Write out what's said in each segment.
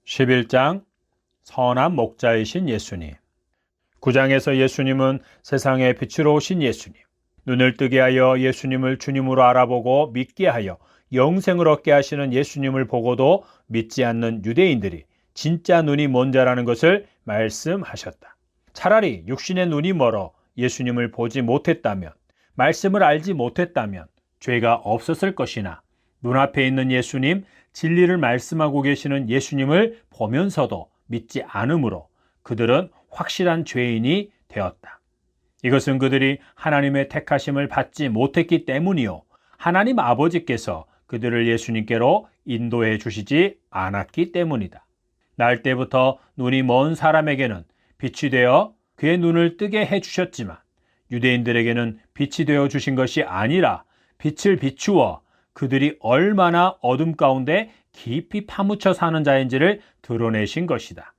11장 선한 목자이신 예수님. 9장에서 예수님은 세상의 빛으로 오신 예수님, 눈을 뜨게 하여 예수님을 주님으로 알아보고 믿게 하여 영생을 얻게 하시는 예수님을 보고도 믿지 않는 유대인들이 진짜 눈이 뭔 자라는 것을 말씀하셨다. 차라리 육신의 눈이 멀어 예수님을 보지 못했다면, 말씀을 알지 못했다면 죄가 없었을 것이나, 눈앞에 있는 예수님, 진리를 말씀하고 계시는 예수님을 보면서도 믿지 않으므로 그들은 확실한 죄인이 되었다. 이것은 그들이 하나님의 택하심을 받지 못했기 때문이요, 하나님 아버지께서 그들을 예수님께로 인도해 주시지 않았기 때문이다. 날 때부터 눈이 먼 사람에게는 빛이 되어 그의 눈을 뜨게 해주셨지만, 유대인들에게는 빛이 되어 주신 것이 아니라 빛을 비추어 그들이 얼마나 어둠 가운데 깊이 파묻혀 사는 자인지를 드러내신 것이다.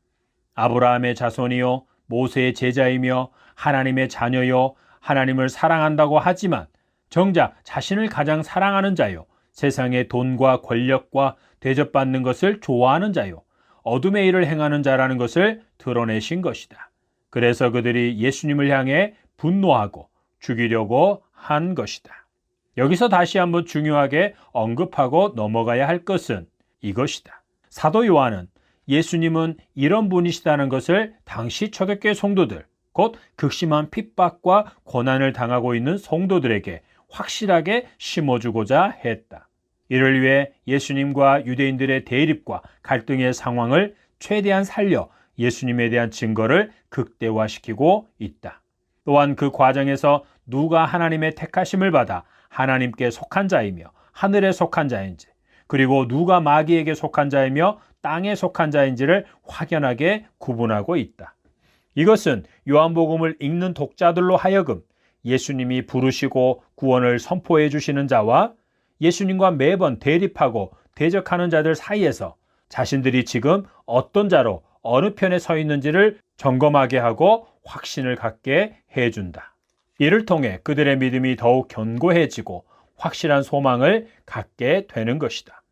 아브라함의 자손이요, 모세의 제자이며 하나님의 자녀요, 하나님을 사랑한다고 하지만 정작 자신을 가장 사랑하는 자요, 세상의 돈과 권력과 대접받는 것을 좋아하는 자요, 어둠의 일을 행하는 자라는 것을 드러내신 것이다. 그래서 그들이 예수님을 향해 분노하고 죽이려고 한 것이다. 여기서 다시 한번 중요하게 언급하고 넘어가야 할 것은 이것이다. 사도 요한은 예수님은 이런 분이시다는 것을 당시 초대교회 성도들, 곧 극심한 핍박과 고난을 당하고 있는 성도들에게 확실하게 심어주고자 했다. 이를 위해 예수님과 유대인들의 대립과 갈등의 상황을 최대한 살려 예수님에 대한 증거를 극대화시키고 있다. 또한 그 과정에서 누가 하나님의 택하심을 받아 하나님께 속한 자이며 하늘에 속한 자인지, 그리고 누가 마귀에게 속한 자이며 땅에 속한 자인지를 확연하게 구분하고 있다. 이것은 요한복음을 읽는 독자들로 하여금 예수님이 부르시고 구원을 선포해 주시는 자와 예수님과 매번 대립하고 대적하는 자들 사이에서 자신들이 지금 어떤 자로 어느 편에 서 있는지를 점검하게 하고 확신을 갖게 해준다. 이를 통해 그들의 믿음이 더욱 견고해지고 확실한 소망을 갖게 되는 것이다.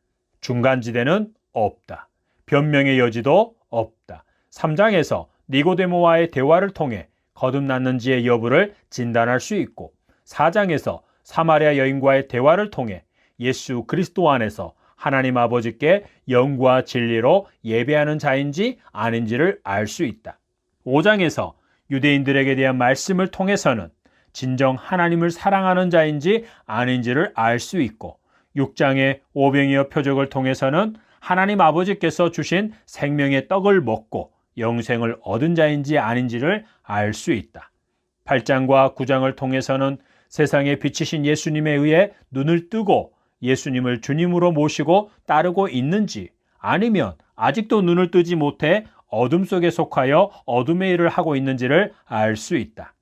중간지대는 없다. 변명의 여지도 없다. 3장에서 니고데모와의 대화를 통해 거듭났는지의 여부를 진단할 수 있고, 4장에서 사마리아 여인과의 대화를 통해 예수 그리스도 안에서 하나님 아버지께 영과 진리로 예배하는 자인지 아닌지를 알 수 있다. 5장에서 유대인들에게 대한 말씀을 통해서는 진정 하나님을 사랑하는 자인지 아닌지를 알 수 있고, 6장의 오병이어 표적을 통해서는 하나님 아버지께서 주신 생명의 떡을 먹고 영생을 얻은 자인지 아닌지를 알 수 있다. 8장과 9장을 통해서는 세상에 비치신 예수님에 의해 눈을 뜨고 예수님을 주님으로 모시고 따르고 있는지, 아니면 아직도 눈을 뜨지 못해 어둠 속에 속하여 어둠의 일을 하고 있는지를 알 수 있다.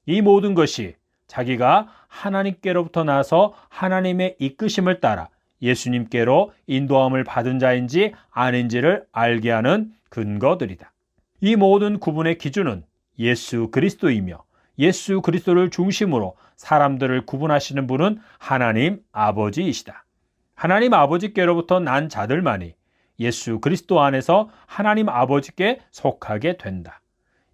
이 모든 것이 자기가 하나님께로부터 나서 하나님의 이끄심을 따라 예수님께로 인도함을 받은 자인지 아닌지를 알게 하는 근거들이다. 이 모든 구분의 기준은 예수 그리스도이며, 예수 그리스도를 중심으로 사람들을 구분하시는 분은 하나님 아버지이시다. 하나님 아버지께로부터 난 자들만이 예수 그리스도 안에서 하나님 아버지께 속하게 된다.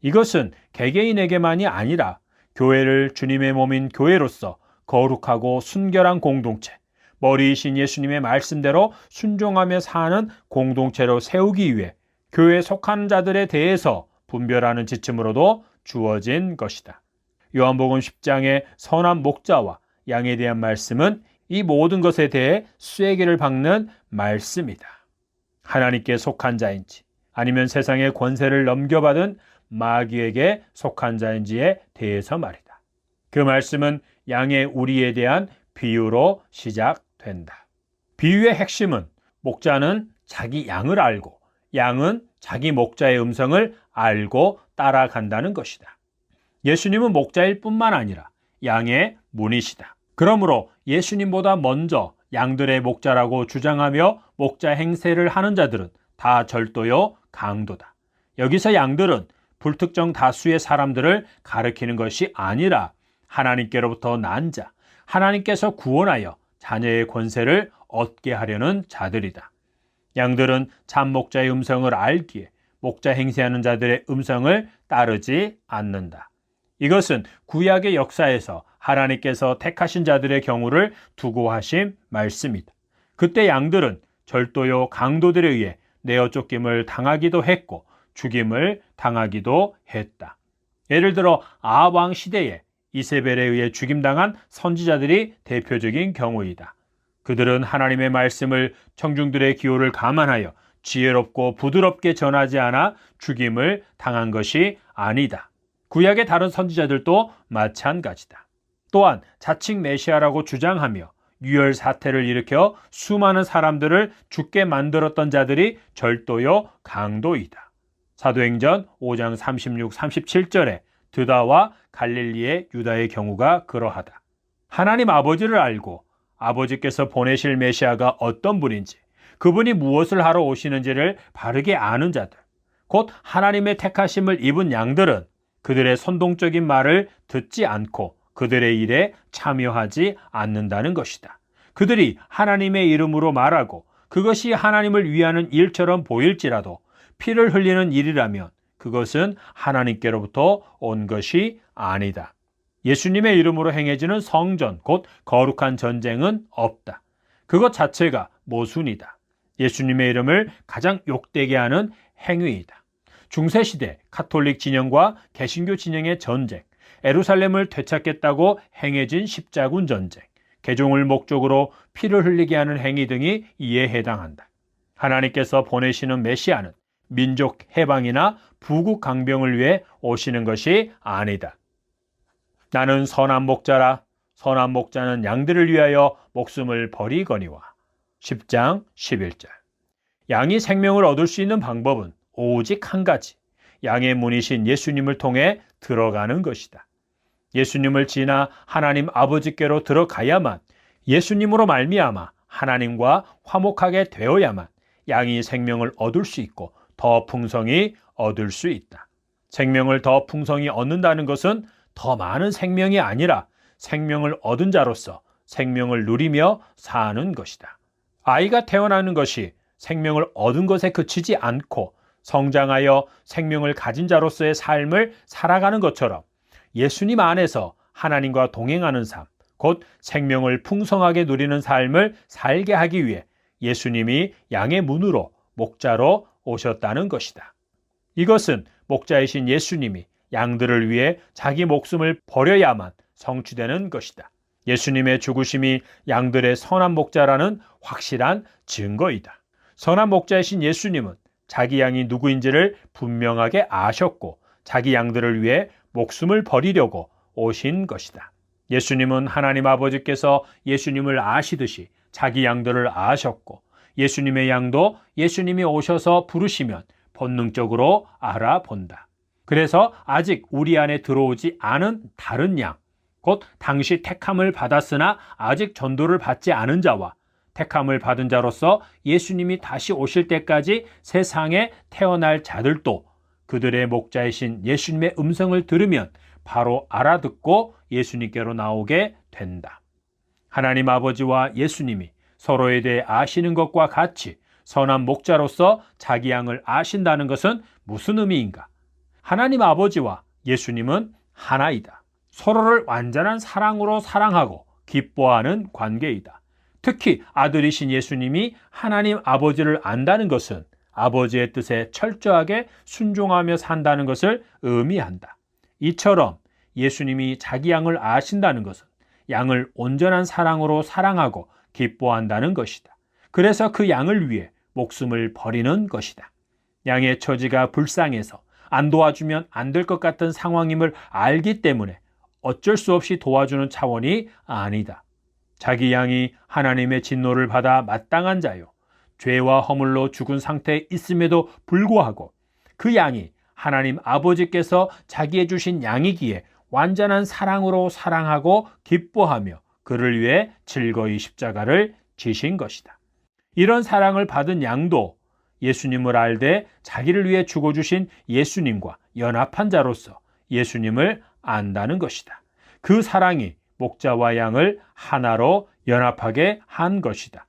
이것은 개개인에게만이 아니라 교회를 주님의 몸인 교회로서 거룩하고 순결한 공동체, 머리이신 예수님의 말씀대로 순종하며 사는 공동체로 세우기 위해 교회에 속한 자들에 대해서 분별하는 지침으로도 주어진 것이다. 요한복음 10장의 선한 목자와 양에 대한 말씀은 이 모든 것에 대해 쐐기를 박는 말씀이다. 하나님께 속한 자인지 아니면 세상의 권세를 넘겨받은 마귀에게 속한 자인지에 대해서 말이다. 그 말씀은 양의 우리에 대한 비유로 시작된다. 비유의 핵심은 목자는 자기 양을 알고 양은 자기 목자의 음성을 알고 따라간다는 것이다. 예수님은 목자일 뿐만 아니라 양의 문이시다. 그러므로 예수님보다 먼저 양들의 목자라고 주장하며 목자 행세를 하는 자들은 다 절도요 강도다. 여기서 양들은 불특정 다수의 사람들을 가리키는 것이 아니라 하나님께로부터 난 자, 하나님께서 구원하여 자녀의 권세를 얻게 하려는 자들이다. 양들은 참 목자의 음성을 알기에 목자 행세하는 자들의 음성을 따르지 않는다. 이것은 구약의 역사에서 하나님께서 택하신 자들의 경우를 두고 하신 말씀이다. 그때 양들은 절도요 강도들에 의해 내어 쫓김을 당하기도 했고 죽임을 당하기도 했다. 예를 들어 아합 왕 시대에 이세벨에 의해 죽임당한 선지자들이 대표적인 경우이다. 그들은 하나님의 말씀을 청중들의 기호를 감안하여 지혜롭고 부드럽게 전하지 않아 죽임을 당한 것이 아니다. 구약의 다른 선지자들도 마찬가지다. 또한 자칭 메시아라고 주장하며 유혈 사태를 일으켜 수많은 사람들을 죽게 만들었던 자들이 절도요 강도이다. 사도행전 5장 36, 37절에 드다와 갈릴리의 유다의 경우가 그러하다. 하나님 아버지를 알고 아버지께서 보내실 메시아가 어떤 분인지, 그분이 무엇을 하러 오시는지를 바르게 아는 자들, 곧 하나님의 택하심을 입은 양들은 그들의 선동적인 말을 듣지 않고 그들의 일에 참여하지 않는다는 것이다. 그들이 하나님의 이름으로 말하고 그것이 하나님을 위하는 일처럼 보일지라도 피를 흘리는 일이라면 그것은 하나님께로부터 온 것이 아니다. 예수님의 이름으로 행해지는 성전, 곧 거룩한 전쟁은 없다. 그것 자체가 모순이다. 예수님의 이름을 가장 욕되게 하는 행위이다. 중세시대 카톨릭 진영과 개신교 진영의 전쟁, 예루살렘을 되찾겠다고 행해진 십자군 전쟁, 개종을 목적으로 피를 흘리게 하는 행위 등이 이에 해당한다. 하나님께서 보내시는 메시아는 민족 해방이나 부국 강병을 위해 오시는 것이 아니다. 나는 선한 목자라. 선한 목자는 양들을 위하여 목숨을 버리거니와. 10장 11절. 양이 생명을 얻을 수 있는 방법은 오직 한 가지, 양의 문이신 예수님을 통해 들어가는 것이다. 예수님을 지나 하나님 아버지께로 들어가야만, 예수님으로 말미암아 하나님과 화목하게 되어야만 양이 생명을 얻을 수 있고 더 풍성히 얻을 수 있다. 생명을 더 풍성히 얻는다는 것은 더 많은 생명이 아니라 생명을 얻은 자로서 생명을 누리며 사는 것이다. 아이가 태어나는 것이 생명을 얻은 것에 그치지 않고 성장하여 생명을 가진 자로서의 삶을 살아가는 것처럼 예수님 안에서 하나님과 동행하는 삶, 곧 생명을 풍성하게 누리는 삶을 살게 하기 위해 예수님이 양의 문으로 목자로 오셨다는 것이다. 이것은 목자이신 예수님이 양들을 위해 자기 목숨을 버려야만 성취되는 것이다. 예수님의 죽으심이 양들의 선한 목자라는 확실한 증거이다. 선한 목자이신 예수님은 자기 양이 누구인지를 분명하게 아셨고 자기 양들을 위해 목숨을 버리려고 오신 것이다. 예수님은 하나님 아버지께서 예수님을 아시듯이 자기 양들을 아셨고 예수님의 양도 예수님이 오셔서 부르시면 본능적으로 알아본다. 그래서 아직 우리 안에 들어오지 않은 다른 양, 곧 당시 택함을 받았으나 아직 전도를 받지 않은 자와 택함을 받은 자로서 예수님이 다시 오실 때까지 세상에 태어날 자들도 그들의 목자이신 예수님의 음성을 들으면 바로 알아듣고 예수님께로 나오게 된다. 하나님 아버지와 예수님이 서로에 대해 아시는 것과 같이 선한 목자로서 자기 양을 아신다는 것은 무슨 의미인가? 하나님 아버지와 예수님은 하나이다. 서로를 완전한 사랑으로 사랑하고 기뻐하는 관계이다. 특히 아들이신 예수님이 하나님 아버지를 안다는 것은 아버지의 뜻에 철저하게 순종하며 산다는 것을 의미한다. 이처럼 예수님이 자기 양을 아신다는 것은 양을 온전한 사랑으로 사랑하고 기뻐한다는 것이다. 그래서 그 양을 위해 목숨을 버리는 것이다. 양의 처지가 불쌍해서 안 도와주면 안 될 것 같은 상황임을 알기 때문에 어쩔 수 없이 도와주는 차원이 아니다. 자기 양이 하나님의 진노를 받아 마땅한 자요, 죄와 허물로 죽은 상태에 있음에도 불구하고 그 양이 하나님 아버지께서 자기의 주신 양이기에 완전한 사랑으로 사랑하고 기뻐하며 그를 위해 즐거이 십자가를 지신 것이다. 이런 사랑을 받은 양도 예수님을 알되 자기를 위해 죽어주신 예수님과 연합한 자로서 예수님을 안다는 것이다. 그 사랑이 목자와 양을 하나로 연합하게 한 것이다.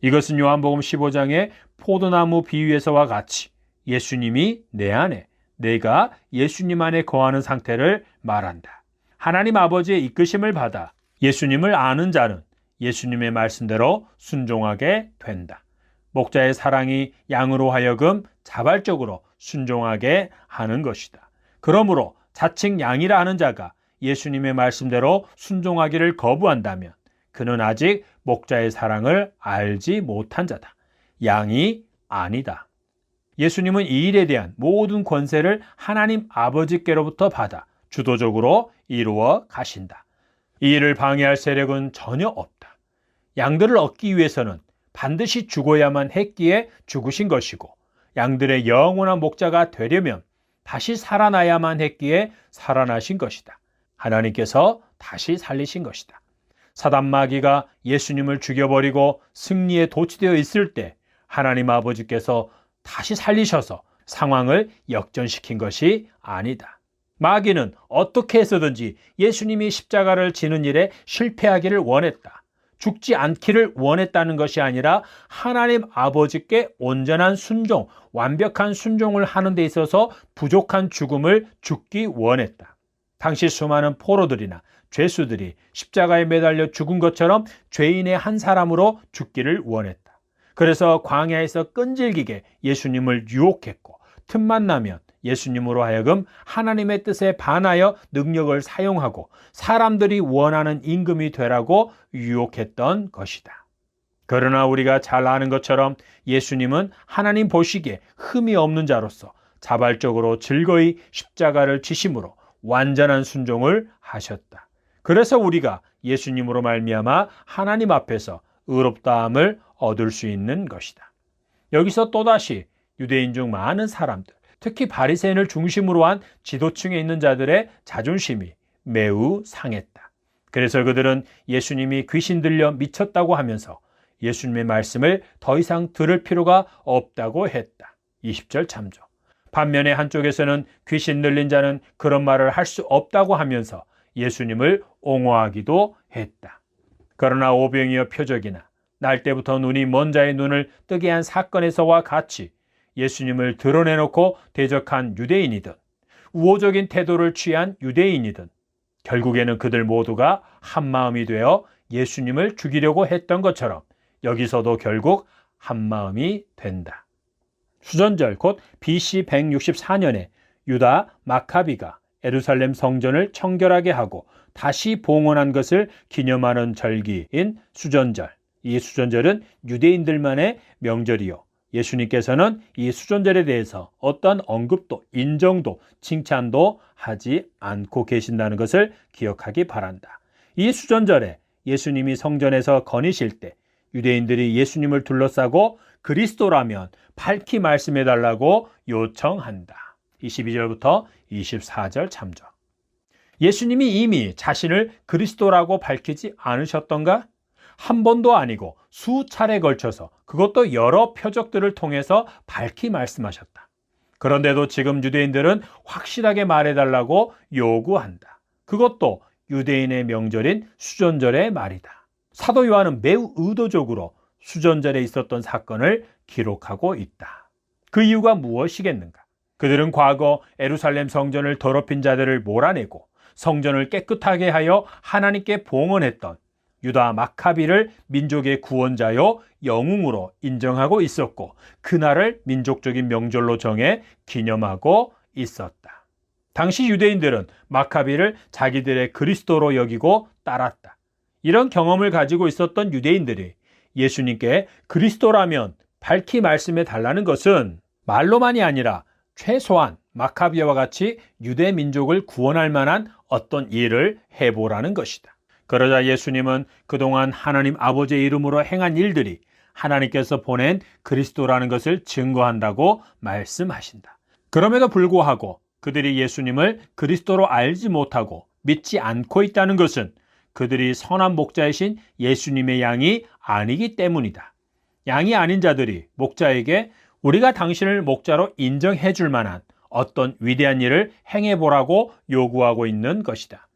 이것은 요한복음 15장의 포도나무 비유에서와 같이 예수님이 내 안에, 내가 예수님 안에 거하는 상태를 말한다. 하나님 아버지의 이끄심을 받아 예수님을 아는 자는 예수님의 말씀대로 순종하게 된다. 목자의 사랑이 양으로 하여금 자발적으로 순종하게 하는 것이다. 그러므로 자칭 양이라 하는 자가 예수님의 말씀대로 순종하기를 거부한다면 그는 아직 목자의 사랑을 알지 못한 자다. 양이 아니다. 예수님은 이 일에 대한 모든 권세를 하나님 아버지께로부터 받아 주도적으로 이루어 가신다. 이 일을 방해할 세력은 전혀 없다. 양들을 얻기 위해서는 반드시 죽어야만 했기에 죽으신 것이고, 양들의 영원한 목자가 되려면 다시 살아나야만 했기에 살아나신 것이다. 하나님께서 다시 살리신 것이다. 사단 마귀가 예수님을 죽여버리고 승리에 도취되어 있을 때 하나님 아버지께서 다시 살리셔서 상황을 역전시킨 것이 아니다. 마귀는 어떻게 해서든지 예수님이 십자가를 지는 일에 실패하기를 원했다. 죽지 않기를 원했다는 것이 아니라 하나님 아버지께 온전한 순종, 완벽한 순종을 하는 데 있어서 부족한 죽음을 죽기 원했다. 당시 수많은 포로들이나 죄수들이 십자가에 매달려 죽은 것처럼 죄인의 한 사람으로 죽기를 원했다. 그래서 광야에서 끈질기게 예수님을 유혹했고, 틈만 나면 예수님으로 하여금 하나님의 뜻에 반하여 능력을 사용하고 사람들이 원하는 임금이 되라고 유혹했던 것이다. 그러나 우리가 잘 아는 것처럼 예수님은 하나님 보시기에 흠이 없는 자로서 자발적으로 즐거이 십자가를 지심으로 완전한 순종을 하셨다. 그래서 우리가 예수님으로 말미암아 하나님 앞에서 의롭다함을 얻을 수 있는 것이다. 여기서 또다시 유대인 중 많은 사람들, 특히 바리새인을 중심으로 한 지도층에 있는 자들의 자존심이 매우 상했다. 그래서 그들은 예수님이 귀신 들려 미쳤다고 하면서 예수님의 말씀을 더 이상 들을 필요가 없다고 했다. 20절 참조. 반면에 한쪽에서는 귀신 들린 자는 그런 말을 할 수 없다고 하면서 예수님을 옹호하기도 했다. 그러나 오병이어 표적이나 날 때부터 눈이 먼 자의 눈을 뜨게 한 사건에서와 같이 예수님을 드러내놓고 대적한 유대인이든 우호적인 태도를 취한 유대인이든 결국에는 그들 모두가 한마음이 되어 예수님을 죽이려고 했던 것처럼 여기서도 결국 한마음이 된다. 수전절 곧 BC 164년에 유다 마카비가 예루살렘 성전을 청결하게 하고 다시 봉헌한 것을 기념하는 절기인 수전절. 이 수전절은 유대인들만의 명절이요, 예수님께서는 이 수전절에 대해서 어떤 언급도, 인정도, 칭찬도 하지 않고 계신다는 것을 기억하기 바란다. 이 수전절에 예수님이 성전에서 거니실 때 유대인들이 예수님을 둘러싸고 그리스도라면 밝히 말씀해달라고 요청한다. 22절부터 24절 참조. 예수님이 이미 자신을 그리스도라고 밝히지 않으셨던가? 한 번도 아니고 수차례 걸쳐서, 그것도 여러 표적들을 통해서 밝히 말씀하셨다. 그런데도 지금 유대인들은 확실하게 말해달라고 요구한다. 그것도 유대인의 명절인 수전절의 말이다. 사도 요한은 매우 의도적으로 수전절에 있었던 사건을 기록하고 있다. 그 이유가 무엇이겠는가? 그들은 과거 예루살렘 성전을 더럽힌 자들을 몰아내고 성전을 깨끗하게 하여 하나님께 봉헌했던 유다 마카비를 민족의 구원자요 영웅으로 인정하고 있었고, 그날을 민족적인 명절로 정해 기념하고 있었다. 당시 유대인들은 마카비를 자기들의 그리스도로 여기고 따랐다. 이런 경험을 가지고 있었던 유대인들이 예수님께 그리스도라면 밝히 말씀해 달라는 것은 말로만이 아니라 최소한 마카비와 같이 유대 민족을 구원할 만한 어떤 일을 해보라는 것이다. 그러자 예수님은 그동안 하나님 아버지의 이름으로 행한 일들이 하나님께서 보낸 그리스도라는 것을 증거한다고 말씀하신다. 그럼에도 불구하고 그들이 예수님을 그리스도로 알지 못하고 믿지 않고 있다는 것은 그들이 선한 목자이신 예수님의 양이 아니기 때문이다. 양이 아닌 자들이 목자에게 우리가 당신을 목자로 인정해 줄 만한 어떤 위대한 일을 행해보라고 요구하고 있는 것이다.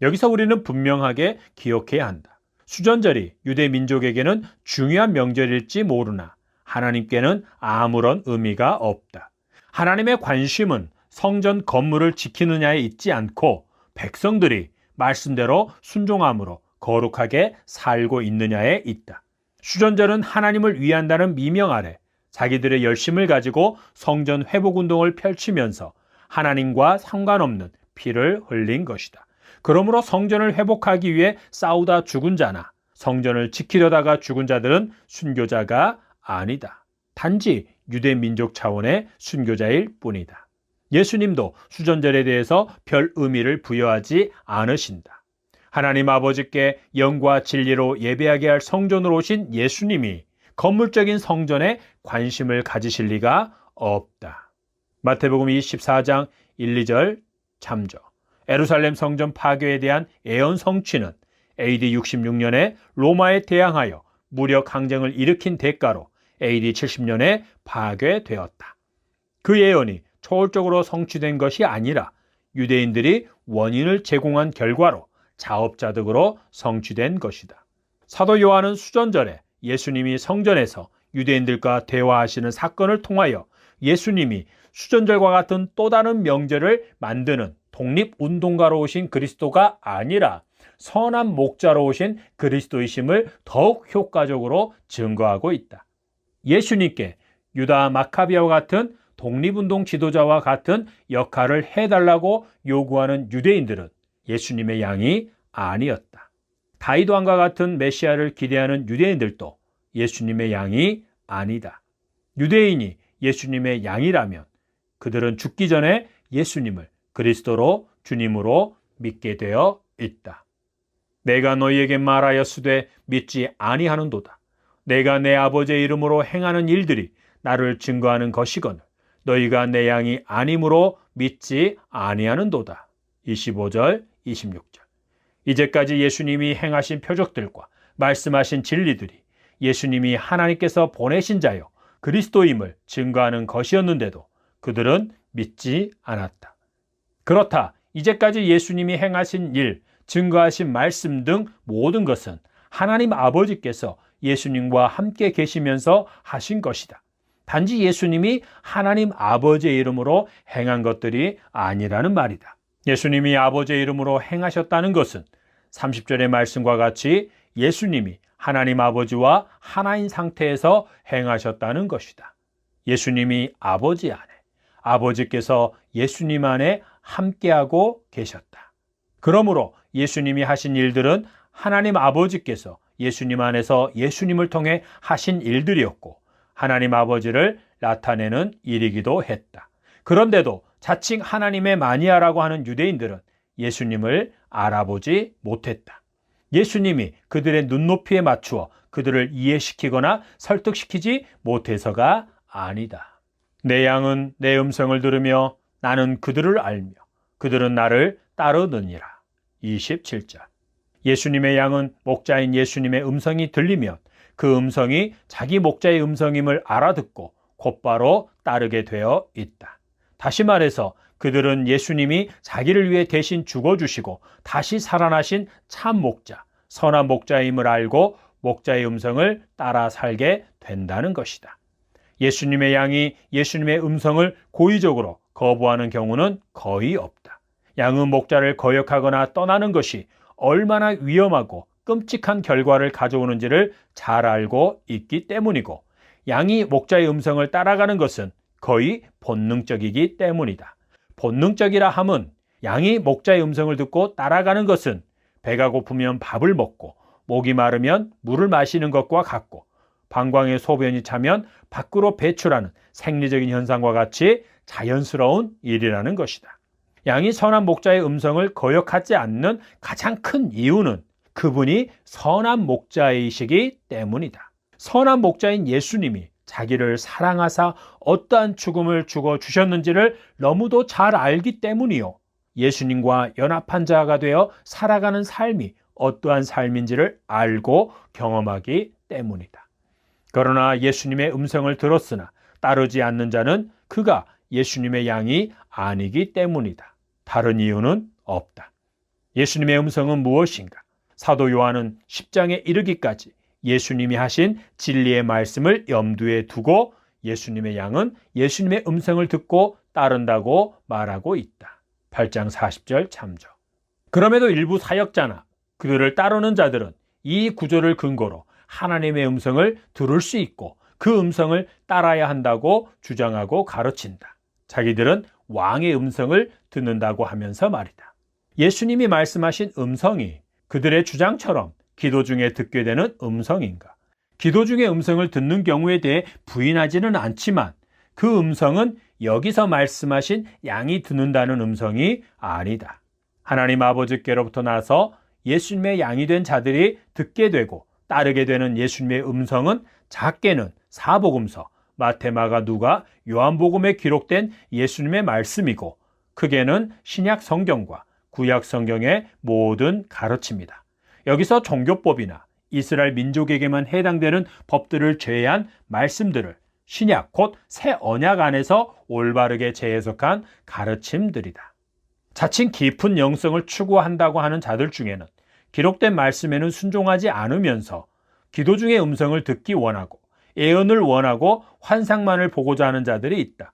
여기서 우리는 분명하게 기억해야 한다. 수전절이 유대 민족에게는 중요한 명절일지 모르나 하나님께는 아무런 의미가 없다. 하나님의 관심은 성전 건물을 지키느냐에 있지 않고 백성들이 말씀대로 순종함으로 거룩하게 살고 있느냐에 있다. 수전절은 하나님을 위한다는 미명 아래 자기들의 열심을 가지고 성전 회복운동을 펼치면서 하나님과 상관없는 피를 흘린 것이다. 그러므로 성전을 회복하기 위해 싸우다 죽은 자나 성전을 지키려다가 죽은 자들은 순교자가 아니다. 단지 유대 민족 차원의 순교자일 뿐이다. 예수님도 수전절에 대해서 별 의미를 부여하지 않으신다. 하나님 아버지께 영과 진리로 예배하게 할 성전으로 오신 예수님이 건물적인 성전에 관심을 가지실 리가 없다. 마태복음 24장 1, 2절 참조. 예루살렘 성전 파괴에 대한 예언 성취는 AD 66년에 로마에 대항하여 무력 항쟁을 일으킨 대가로 AD 70년에 파괴되었다. 그 예언이 초월적으로 성취된 것이 아니라 유대인들이 원인을 제공한 결과로 자업자득으로 성취된 것이다. 사도 요한은 수전절에 예수님이 성전에서 유대인들과 대화하시는 사건을 통하여 예수님이 수전절과 같은 또 다른 명절을 만드는 독립운동가로 오신 그리스도가 아니라 선한 목자로 오신 그리스도이심을 더욱 효과적으로 증거하고 있다. 예수님께 유다 마카비아와 같은 독립운동 지도자와 같은 역할을 해달라고 요구하는 유대인들은 예수님의 양이 아니었다. 다윗 왕과 같은 메시아를 기대하는 유대인들도 예수님의 양이 아니다. 유대인이 예수님의 양이라면 그들은 죽기 전에 예수님을 그리스도로 주님으로 믿게 되어 있다. 내가 너희에게 말하였으되 믿지 아니하는도다. 내가 내 아버지의 이름으로 행하는 일들이 나를 증거하는 것이거늘 너희가 내 양이 아님으로 믿지 아니하는도다. 25절, 26절. 이제까지 예수님이 행하신 표적들과 말씀하신 진리들이 예수님이 하나님께서 보내신 자여 그리스도임을 증거하는 것이었는데도 그들은 믿지 않았다. 그렇다. 이제까지 예수님이 행하신 일, 증거하신 말씀 등 모든 것은 하나님 아버지께서 예수님과 함께 계시면서 하신 것이다. 단지 예수님이 하나님 아버지의 이름으로 행한 것들이 아니라는 말이다. 예수님이 아버지의 이름으로 행하셨다는 것은 30절의 말씀과 같이 예수님이 하나님 아버지와 하나인 상태에서 행하셨다는 것이다. 예수님이 아버지 안에, 아버지께서 예수님 안에 함께하고 계셨다. 그러므로 예수님이 하신 일들은 하나님 아버지께서 예수님 안에서 예수님을 통해 하신 일들이었고 하나님 아버지를 나타내는 일이기도 했다. 그런데도 자칭 하나님의 마니아라고 하는 유대인들은 예수님을 알아보지 못했다. 예수님이 그들의 눈높이에 맞추어 그들을 이해시키거나 설득시키지 못해서가 아니다. 내 양은 내 음성을 들으며 나는 그들을 알며 그들은 나를 따르느니라. 27절. 예수님의 양은 목자인 예수님의 음성이 들리면 그 음성이 자기 목자의 음성임을 알아듣고 곧바로 따르게 되어 있다. 다시 말해서 그들은 예수님이 자기를 위해 대신 죽어주시고 다시 살아나신 참 목자, 선한 목자임을 알고 목자의 음성을 따라 살게 된다는 것이다. 예수님의 양이 예수님의 음성을 고의적으로 거부하는 경우는 거의 없다. 양은 목자를 거역하거나 떠나는 것이 얼마나 위험하고 끔찍한 결과를 가져오는지를 잘 알고 있기 때문이고 양이 목자의 음성을 따라가는 것은 거의 본능적이기 때문이다. 본능적이라 함은 양이 목자의 음성을 듣고 따라가는 것은 배가 고프면 밥을 먹고 목이 마르면 물을 마시는 것과 같고 방광에 소변이 차면 밖으로 배출하는 생리적인 현상과 같이 자연스러운 일이라는 것이다. 양이 선한 목자의 음성을 거역하지 않는 가장 큰 이유는 그분이 선한 목자이시기 때문이다. 선한 목자인 예수님이 자기를 사랑하사 어떠한 죽음을 죽어주셨는지를 너무도 잘 알기 때문이요. 예수님과 연합한 자가 되어 살아가는 삶이 어떠한 삶인지를 알고 경험하기 때문이다. 그러나 예수님의 음성을 들었으나 따르지 않는 자는 그가 예수님의 양이 아니기 때문이다. 다른 이유는 없다. 예수님의 음성은 무엇인가? 사도 요한은 10장에 이르기까지 예수님이 하신 진리의 말씀을 염두에 두고 예수님의 양은 예수님의 음성을 듣고 따른다고 말하고 있다. 8장 40절 참조. 그럼에도 일부 사역자나 그들을 따르는 자들은 이 구절을 근거로 하나님의 음성을 들을 수 있고 그 음성을 따라야 한다고 주장하고 가르친다. 자기들은 왕의 음성을 듣는다고 하면서 말이다. 예수님이 말씀하신 음성이 그들의 주장처럼 기도 중에 듣게 되는 음성인가? 기도 중에 음성을 듣는 경우에 대해 부인하지는 않지만 그 음성은 여기서 말씀하신 양이 듣는다는 음성이 아니다. 하나님 아버지께로부터 나서 예수님의 양이 된 자들이 듣게 되고 따르게 되는 예수님의 음성은 작게는 사복음서, 마태, 마가, 누가, 요한복음에 기록된 예수님의 말씀이고 크게는 신약 성경과 구약 성경의 모든 가르침이다. 여기서 종교법이나 이스라엘 민족에게만 해당되는 법들을 제외한 말씀들을 신약 곧 새 언약 안에서 올바르게 재해석한 가르침들이다. 자칭 깊은 영성을 추구한다고 하는 자들 중에는 기록된 말씀에는 순종하지 않으면서 기도 중의 음성을 듣기 원하고 예언을 원하고 환상만을 보고자 하는 자들이 있다.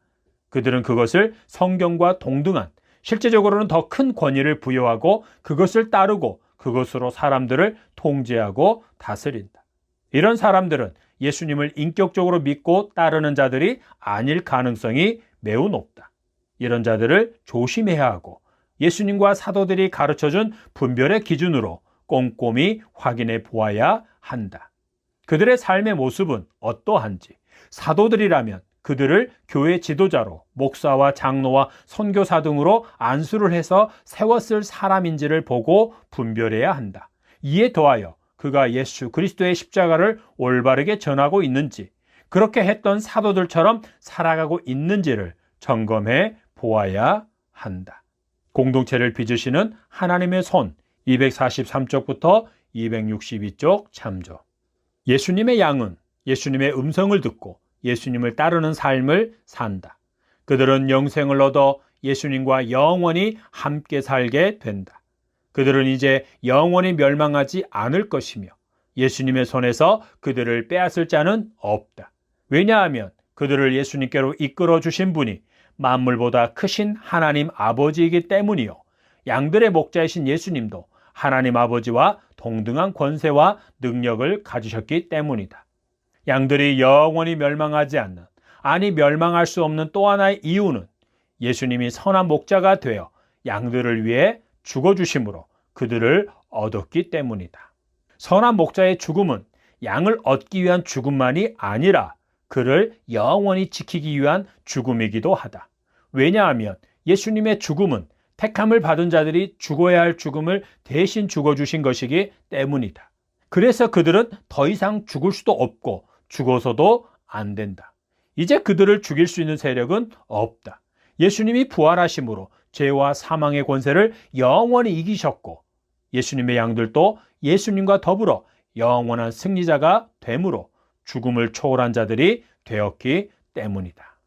그들은 그것을 성경과 동등한 실제적으로는 더 큰 권위를 부여하고 그것을 따르고 그것으로 사람들을 통제하고 다스린다. 이런 사람들은 예수님을 인격적으로 믿고 따르는 자들이 아닐 가능성이 매우 높다. 이런 자들을 조심해야 하고 예수님과 사도들이 가르쳐준 분별의 기준으로 꼼꼼히 확인해 보아야 한다. 그들의 삶의 모습은 어떠한지, 사도들이라면 그들을 교회 지도자로 목사와 장로와 선교사 등으로 안수를 해서 세웠을 사람인지를 보고 분별해야 한다. 이에 더하여 그가 예수 그리스도의 십자가를 올바르게 전하고 있는지, 그렇게 했던 사도들처럼 살아가고 있는지를 점검해 보아야 한다. 공동체를 빚으시는 하나님의 손 243쪽부터 262쪽 참조. 예수님의 양은 예수님의 음성을 듣고 예수님을 따르는 삶을 산다. 그들은 영생을 얻어 예수님과 영원히 함께 살게 된다. 그들은 이제 영원히 멸망하지 않을 것이며 예수님의 손에서 그들을 빼앗을 자는 없다. 왜냐하면 그들을 예수님께로 이끌어 주신 분이 만물보다 크신 하나님 아버지이기 때문이요. 양들의 목자이신 예수님도 하나님 아버지와 동등한 권세와 능력을 가지셨기 때문이다. 양들이 영원히 멸망하지 않는, 아니 멸망할 수 없는 또 하나의 이유는 예수님이 선한 목자가 되어 양들을 위해 죽어주심으로 그들을 얻었기 때문이다. 선한 목자의 죽음은 양을 얻기 위한 죽음만이 아니라 그를 영원히 지키기 위한 죽음이기도 하다. 왜냐하면 예수님의 죽음은 택함을 받은 자들이 죽어야 할 죽음을 대신 죽어주신 것이기 때문이다. 그래서 그들은 더 이상 죽을 수도 없고 죽어서도 안 된다. 이제 그들을 죽일 수 있는 세력은 없다. 예수님이 부활하심으로 죄와 사망의 권세를 영원히 이기셨고 예수님의 양들도 예수님과 더불어 영원한 승리자가 되므로 죽음을 초월한 자들이 되었기 때문이다.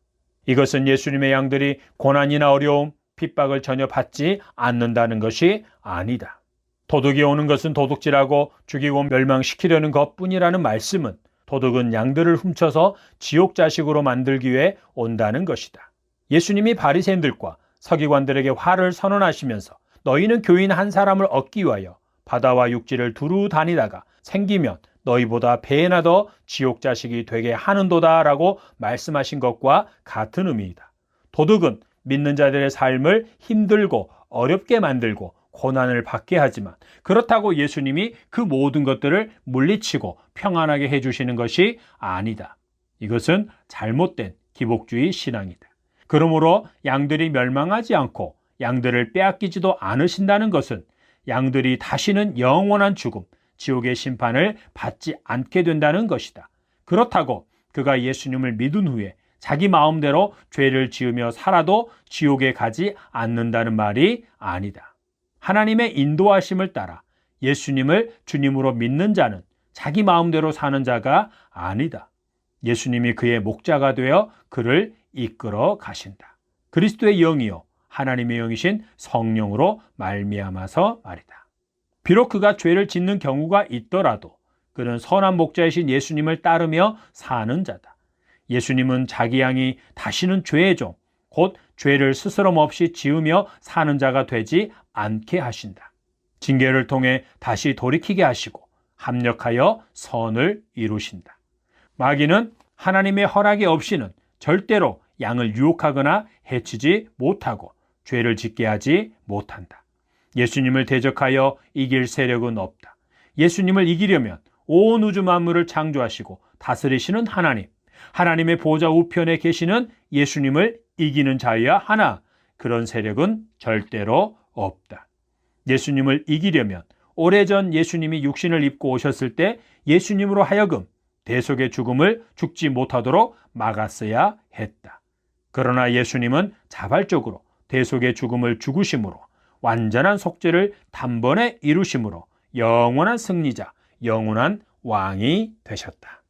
이것은 예수님의 양들이 고난이나 어려움, 핍박을 전혀 받지 않는다는 것이 아니다. 도둑이 오는 것은 도둑질하고 죽이고 멸망시키려는 것뿐이라는 말씀은 도둑은 양들을 훔쳐서 지옥 자식으로 만들기 위해 온다는 것이다. 예수님이 바리새인들과 서기관들에게 화를 선언하시면서 너희는 교인 한 사람을 얻기 위하여 바다와 육지를 두루 다니다가 생기면 너희보다 배나 더 지옥 자식이 되게 하는도다 라고 말씀하신 것과 같은 의미이다. 도둑은 믿는 자들의 삶을 힘들고 어렵게 만들고 고난을 받게 하지만 그렇다고 예수님이 그 모든 것들을 물리치고 평안하게 해주시는 것이 아니다. 이것은 잘못된 기복주의 신앙이다. 그러므로 양들이 멸망하지 않고 양들을 빼앗기지도 않으신다는 것은 양들이 다시는 영원한 죽음, 지옥의 심판을 받지 않게 된다는 것이다. 그렇다고 그가 예수님을 믿은 후에 자기 마음대로 죄를 지으며 살아도 지옥에 가지 않는다는 말이 아니다. 하나님의 인도하심을 따라 예수님을 주님으로 믿는 자는 자기 마음대로 사는 자가 아니다. 예수님이 그의 목자가 되어 그를 이끌어 가신다. 그리스도의 영이요 하나님의 영이신 성령으로 말미암아서 말이다. 비록 그가 죄를 짓는 경우가 있더라도 그는 선한 목자이신 예수님을 따르며 사는 자다. 예수님은 자기 양이 다시는 죄의 종, 곧 죄를 스스럼 없이 지으며 사는 자가 되지 않게 하신다. 징계를 통해 다시 돌이키게 하시고 합력하여 선을 이루신다. 마귀는 하나님의 허락이 없이는 절대로 양을 유혹하거나 해치지 못하고 죄를 짓게 하지 못한다. 예수님을 대적하여 이길 세력은 없다. 예수님을 이기려면 온 우주 만물을 창조하시고 다스리시는 하나님, 하나님의 보좌 우편에 계시는 예수님을 이기는 자여야 하나 그런 세력은 절대로 없다. 예수님을 이기려면 오래전 예수님이 육신을 입고 오셨을 때 예수님으로 하여금 대속의 죽음을 죽지 못하도록 막았어야 했다. 그러나 예수님은 자발적으로 대속의 죽음을 죽으심으로 완전한 속죄를 단번에 이루심으로 영원한 승리자, 영원한 왕이 되셨다.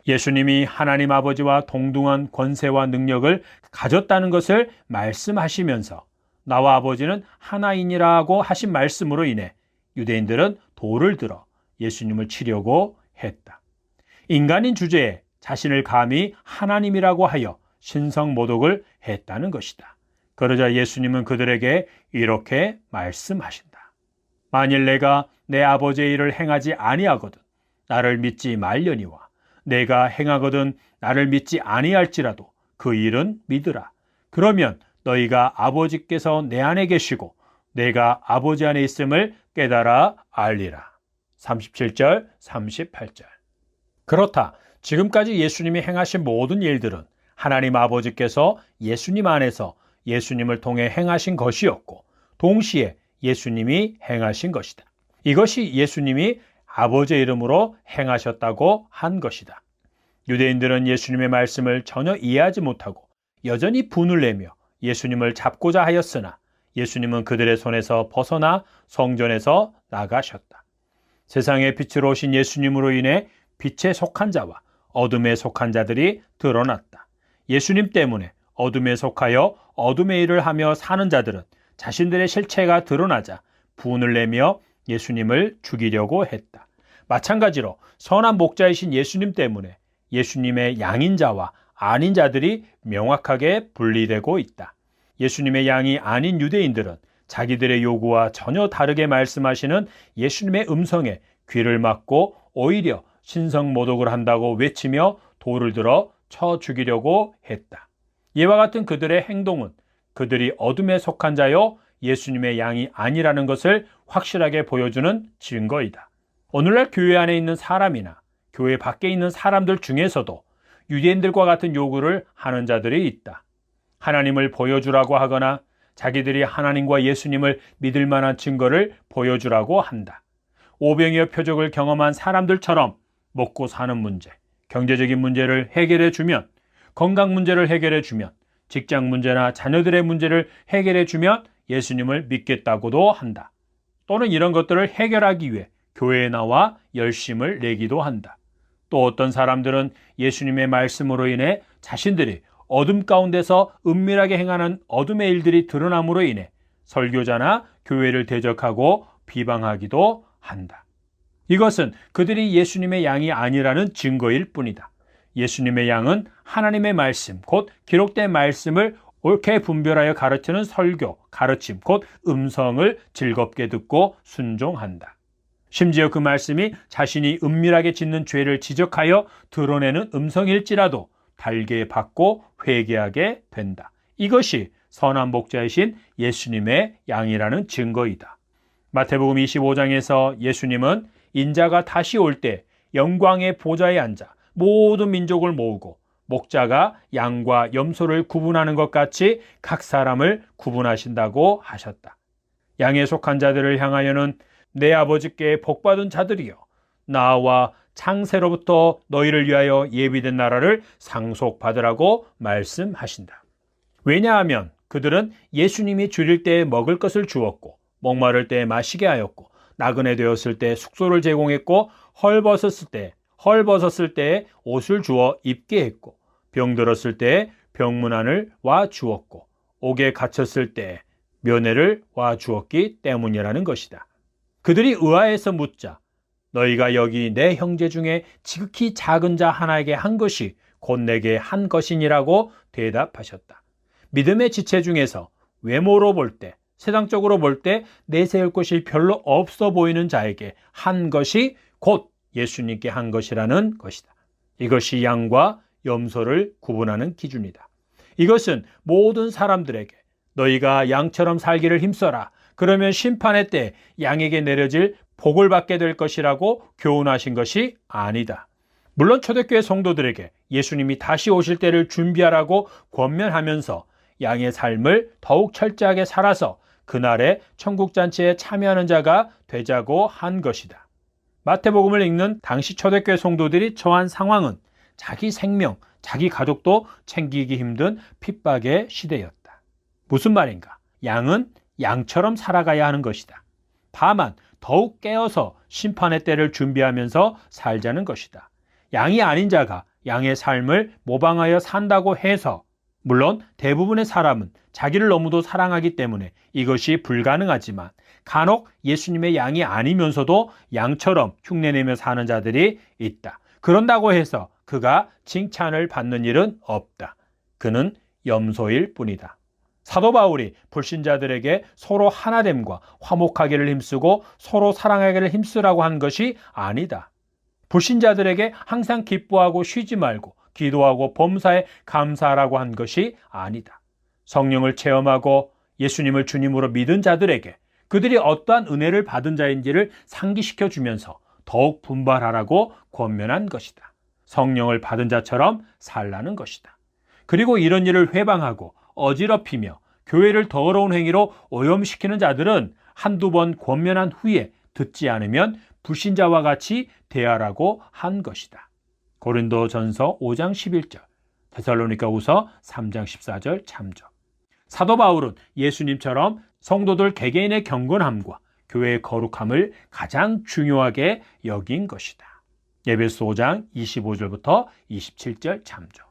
예수님이 하나님 아버지와 동등한 권세와 능력을 가졌다는 것을 말씀하시면서 나와 아버지는 하나이니라고 하신 말씀으로 인해 유대인들은 돌을 들어 예수님을 치려고 했다. 인간인 주제에 자신을 감히 하나님이라고 하여 신성모독을 했다는 것이다. 그러자 예수님은 그들에게 이렇게 말씀하신다. 만일 내가 내 아버지의 일을 행하지 아니하거든 나를 믿지 말려니와 내가 행하거든 나를 믿지 아니할지라도 그 일은 믿으라. 그러면 너희가 아버지께서 내 안에 계시고 내가 아버지 안에 있음을 깨달아 알리라. 37절, 38절. 그렇다. 지금까지 예수님이 행하신 모든 일들은 하나님 아버지께서 예수님 안에서 예수님을 통해 행하신 것이었고 동시에 예수님이 행하신 것이다. 이것이 예수님이 아버지의 이름으로 행하셨다고 한 것이다. 유대인들은 예수님의 말씀을 전혀 이해하지 못하고 여전히 분을 내며 예수님을 잡고자 하였으나 예수님은 그들의 손에서 벗어나 성전에서 나가셨다. 세상의 빛으로 오신 예수님으로 인해 빛에 속한 자와 어둠에 속한 자들이 드러났다. 예수님 때문에 어둠에 속하여 어둠의 일을 하며 사는 자들은 자신들의 실체가 드러나자 분을 내며 예수님을 죽이려고 했다. 마찬가지로 선한 목자이신 예수님 때문에 예수님의 양인 자와 아닌 자들이 명확하게 분리되고 있다. 예수님의 양이 아닌 유대인들은 자기들의 요구와 전혀 다르게 말씀하시는 예수님의 음성에 귀를 막고 오히려 신성모독을 한다고 외치며 돌을 들어 쳐 죽이려고 했다. 이와 같은 그들의 행동은 그들이 어둠에 속한 자요 예수님의 양이 아니라는 것을 확실하게 보여주는 증거이다. 오늘날 교회 안에 있는 사람이나 교회 밖에 있는 사람들 중에서도 유대인들과 같은 요구를 하는 자들이 있다. 하나님을 보여주라고 하거나 자기들이 하나님과 예수님을 믿을 만한 증거를 보여주라고 한다. 오병이어 표적을 경험한 사람들처럼 먹고 사는 문제, 경제적인 문제를 해결해 주면, 건강 문제를 해결해 주면, 직장 문제나 자녀들의 문제를 해결해 주면 예수님을 믿겠다고도 한다. 또는 이런 것들을 해결하기 위해 교회에 나와 열심을 내기도 한다. 또 어떤 사람들은 예수님의 말씀으로 인해 자신들이 어둠 가운데서 은밀하게 행하는 어둠의 일들이 드러남으로 인해 설교자나 교회를 대적하고 비방하기도 한다. 이것은 그들이 예수님의 양이 아니라는 증거일 뿐이다. 예수님의 양은 하나님의 말씀, 곧 기록된 말씀을 옳게 분별하여 가르치는 설교, 가르침, 곧 음성을 즐겁게 듣고 순종한다. 심지어 그 말씀이 자신이 은밀하게 짓는 죄를 지적하여 드러내는 음성일지라도 달게 받고 회개하게 된다. 이것이 선한 목자이신 예수님의 양이라는 증거이다. 마태복음 25장에서 예수님은 인자가 다시 올 때 영광의 보좌에 앉아 모든 민족을 모으고 목자가 양과 염소를 구분하는 것 같이 각 사람을 구분하신다고 하셨다. 양에 속한 자들을 향하여는 내 아버지께 복받은 자들이여 나와 창세로부터 너희를 위하여 예비된 나라를 상속받으라고 말씀하신다. 왜냐하면 그들은 예수님이 줄일 때 먹을 것을 주었고 목마를 때 마시게 하였고 나그네 되었을 때 숙소를 제공했고 헐벗었을 때 옷을 주어 입게 했고 병들었을 때 병문안을 와 주었고 옥에 갇혔을 때 면회를 와 주었기 때문이라는 것이다. 그들이 의아해서 묻자 너희가 여기 내 형제 중에 지극히 작은 자 하나에게 한 것이 곧 내게 한 것이니라고 대답하셨다. 믿음의 지체 중에서 외모로 볼 때, 세상적으로 볼 때 내세울 것이 별로 없어 보이는 자에게 한 것이 곧 예수님께 한 것이라는 것이다. 이것이 양과 염소를 구분하는 기준이다. 이것은 모든 사람들에게 너희가 양처럼 살기를 힘써라. 그러면 심판의 때 양에게 내려질 복을 받게 될 것이라고 교훈하신 것이 아니다. 물론 초대교회 성도들에게 예수님이 다시 오실 때를 준비하라고 권면하면서 양의 삶을 더욱 철저하게 살아서 그날의 천국잔치에 참여하는 자가 되자고 한 것이다. 마태복음을 읽는 당시 초대교회 성도들이 처한 상황은 자기 생명, 자기 가족도 챙기기 힘든 핍박의 시대였다. 무슨 말인가? 양은 양처럼 살아가야 하는 것이다. 다만 더욱 깨어서 심판의 때를 준비하면서 살자는 것이다. 양이 아닌 자가 양의 삶을 모방하여 산다고 해서 물론 대부분의 사람은 자기를 너무도 사랑하기 때문에 이것이 불가능하지만 간혹 예수님의 양이 아니면서도 양처럼 흉내내며 사는 자들이 있다. 그런다고 해서 그가 칭찬을 받는 일은 없다. 그는 염소일 뿐이다. 사도 바울이 불신자들에게 서로 하나됨과 화목하기를 힘쓰고 서로 사랑하기를 힘쓰라고 한 것이 아니다. 불신자들에게 항상 기뻐하고 쉬지 말고 기도하고 범사에 감사하라고 한 것이 아니다. 성령을 체험하고 예수님을 주님으로 믿은 자들에게 그들이 어떠한 은혜를 받은 자인지를 상기시켜 주면서 더욱 분발하라고 권면한 것이다. 성령을 받은 자처럼 살라는 것이다. 그리고 이런 일을 회방하고 어지럽히며 교회를 더러운 행위로 오염시키는 자들은 한두 번 권면한 후에 듣지 않으면 불신자와 같이 대하라고 한 것이다. 고린도전서 5장 11절, 데살로니가후서 3장 14절 참조. 사도 바울은 예수님처럼 성도들 개개인의 경건함과 교회의 거룩함을 가장 중요하게 여긴 것이다. 에베소 5장 25절부터 27절 참조.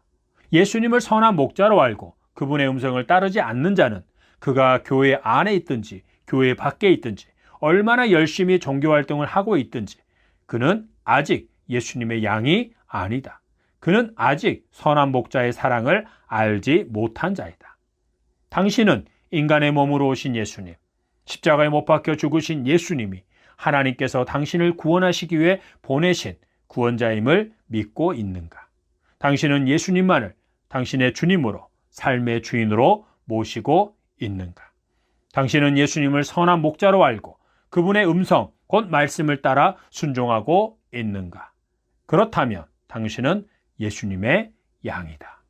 예수님을 선한 목자로 알고 그분의 음성을 따르지 않는 자는 그가 교회 안에 있든지 교회 밖에 있든지 얼마나 열심히 종교활동을 하고 있든지 그는 아직 예수님의 양이 아니다. 그는 아직 선한 목자의 사랑을 알지 못한 자이다. 당신은 인간의 몸으로 오신 예수님, 십자가에 못 박혀 죽으신 예수님이 하나님께서 당신을 구원하시기 위해 보내신 구원자임을 믿고 있는가? 당신은 예수님만을 당신의 주님으로 삶의 주인으로 모시고 있는가? 당신은 예수님을 선한 목자로 알고 그분의 음성, 곧 말씀을 따라 순종하고 있는가? 그렇다면 당신은 예수님의 양이다.